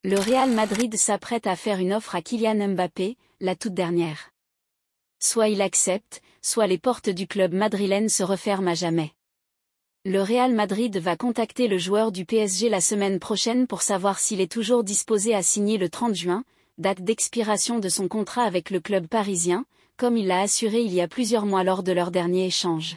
Le Real Madrid s'apprête à faire une offre à Kylian Mbappé, la toute dernière. Soit il accepte, soit les portes du club madrilène se referment à jamais. Le Real Madrid va contacter le joueur du PSG la semaine prochaine pour savoir s'il est toujours disposé à signer le 30 juin, date d'expiration de son contrat avec le club parisien, comme il l'a assuré il y a plusieurs mois lors de leur dernier échange.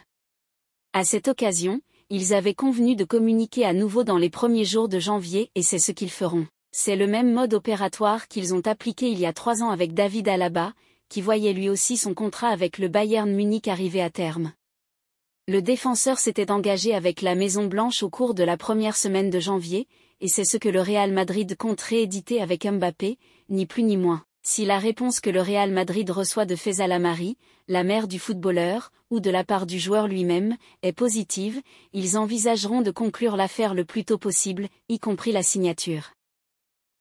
À cette occasion, ils avaient convenu de communiquer à nouveau dans les premiers jours de janvier et c'est ce qu'ils feront. C'est le même mode opératoire qu'ils ont appliqué il y a 3 ans avec David Alaba, qui voyait lui aussi son contrat avec le Bayern Munich arriver à terme. Le défenseur s'était engagé avec la Maison Blanche au cours de la première semaine de janvier, et c'est ce que le Real Madrid compte rééditer avec Mbappé, ni plus ni moins. Si la réponse que le Real Madrid reçoit de Faisal Amari, la mère du footballeur, ou de la part du joueur lui-même, est positive, ils envisageront de conclure l'affaire le plus tôt possible, y compris la signature.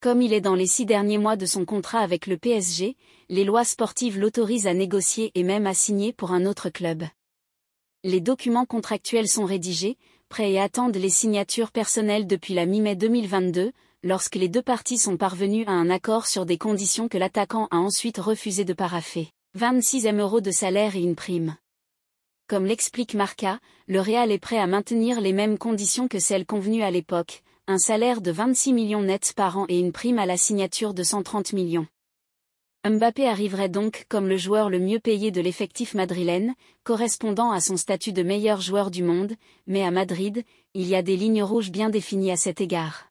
Comme il est dans les 6 derniers mois de son contrat avec le PSG, les lois sportives l'autorisent à négocier et même à signer pour un autre club. Les documents contractuels sont rédigés, prêts et attendent les signatures personnelles depuis la mi-mai 2022, lorsque les deux parties sont parvenues à un accord sur des conditions que l'attaquant a ensuite refusé de paraffer. 26 000 € de salaire et une prime. Comme l'explique Marca, le Real est prêt à maintenir les mêmes conditions que celles convenues à l'époque, un salaire de 26 millions nets par an et une prime à la signature de 130 millions. Mbappé arriverait donc comme le joueur le mieux payé de l'effectif madrilène, correspondant à son statut de meilleur joueur du monde, mais à Madrid, il y a des lignes rouges bien définies à cet égard.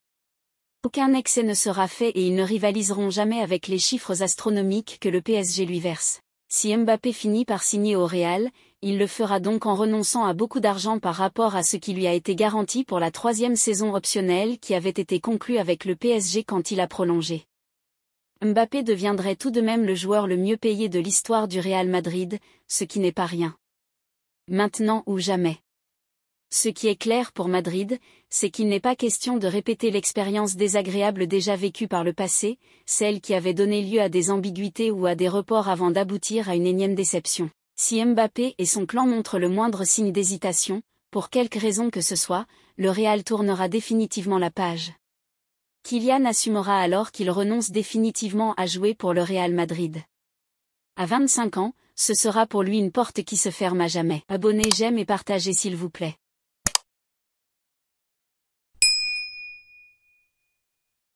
Aucun excès ne sera fait et ils ne rivaliseront jamais avec les chiffres astronomiques que le PSG lui verse. Si Mbappé finit par signer au Real, il le fera donc en renonçant à beaucoup d'argent par rapport à ce qui lui a été garanti pour la 3e saison optionnelle qui avait été conclue avec le PSG quand il a prolongé. Mbappé deviendrait tout de même le joueur le mieux payé de l'histoire du Real Madrid, ce qui n'est pas rien. Maintenant ou jamais. Ce qui est clair pour Madrid, c'est qu'il n'est pas question de répéter l'expérience désagréable déjà vécue par le passé, celle qui avait donné lieu à des ambiguïtés ou à des reports avant d'aboutir à une énième déception. Si Mbappé et son clan montrent le moindre signe d'hésitation, pour quelque raison que ce soit, le Real tournera définitivement la page. Kylian assumera alors qu'il renonce définitivement à jouer pour le Real Madrid. À 25 ans, ce sera pour lui une porte qui se ferme à jamais. Abonnez, j'aime et partagez s'il vous plaît.